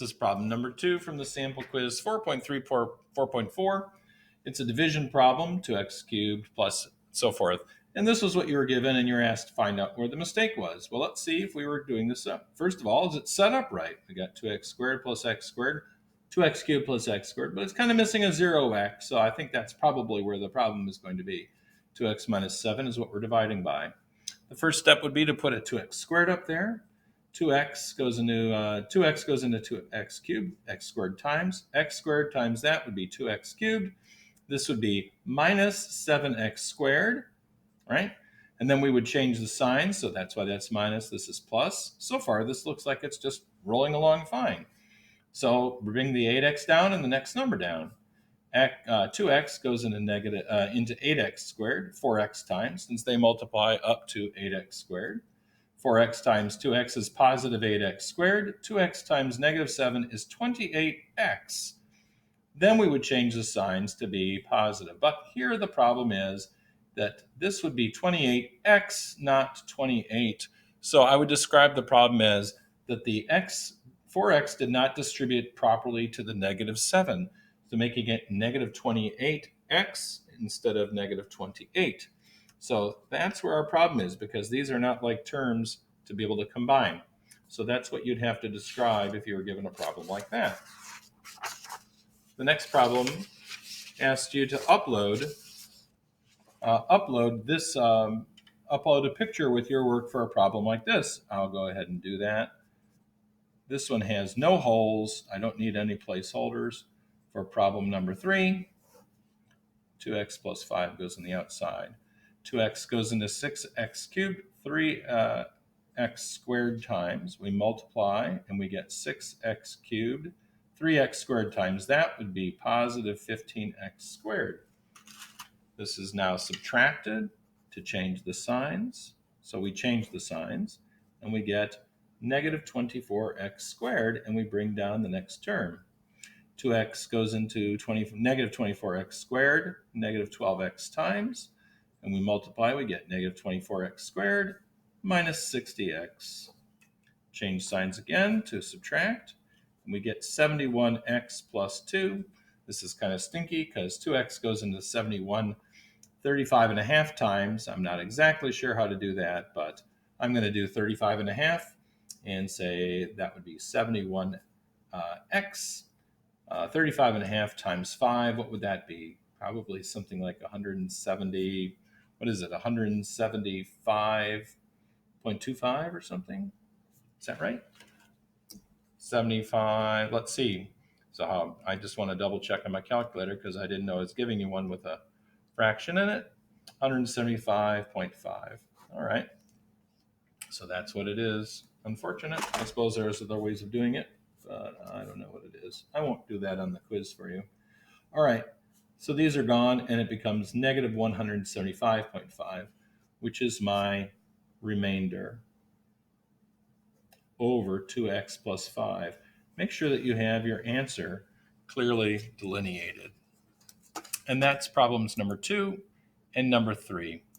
This is problem number 2 from the sample quiz 4.4. It's a division problem, 2x cubed plus so forth. And this was what you were given, and you're asked to find out where the mistake was. Well, let's see if we were doing this up. First of all, is it set up right? We got 2x squared plus x squared, 2x cubed plus x squared, but it's kind of missing a 0x, so I think that's probably where the problem is going to be. 2x minus 7 is what we're dividing by. The first step would be to put a 2x squared up there. 2x goes into 2x cubed, x squared times that would be 2x cubed. This would be minus 7x squared, right? And then we would change the sign, so that's why that's minus, this is plus. So far, this looks like it's just rolling along fine. So we bring the 8x down and the next number down. 2x goes into 8x squared, 4x times, since they multiply up to 8x squared. 4x times 2x is positive 8x squared. 2x times negative 7 is 28x. Then we would change the signs to be positive. But here the problem is that this would be 28x, not 28. So I would describe the problem as that the 4x did not distribute properly to the negative 7, so making it negative 28x instead of negative 28. So that's where our problem is, because these are not like terms to be able to combine. So that's what you'd have to describe if you were given a problem like that. The next problem asked you to upload a picture with your work for a problem like this. I'll go ahead and do that. This one has no holes. I don't need any placeholders. For problem number 3, 2x plus 5 goes on the outside. 2x goes into 6x cubed, 3x squared times. We multiply and we get 6x cubed. 3x squared times that would be positive 15x squared. This is now subtracted to change the signs. So we change the signs and we get negative 24x squared, and we bring down the next term. 2x goes into negative 24x squared, negative 12x times, and we multiply, we get negative 24x squared minus 60x. Change signs again to subtract, and we get 71x plus 2. This is kind of stinky because 2x goes into 71 35 and a half times. I'm not exactly sure how to do that, but I'm going to do 35 and a half and say that would be 71x. 35 and a half times 5, what would that be? Probably something like 170, what is it, 175.25 or something? Is that right? 75, let's see. So I just want to double check on my calculator because I didn't know it's giving you one with a fraction in it. 175.5. All right. So that's what it is. Unfortunate. I suppose there's other ways of doing it, but I don't know what it is. I won't do that on the quiz for you. All right. So these are gone, and it becomes negative 175.5, which is my remainder over 2x plus 5. Make sure that you have your answer clearly delineated. And that's problems number 2 and number 3.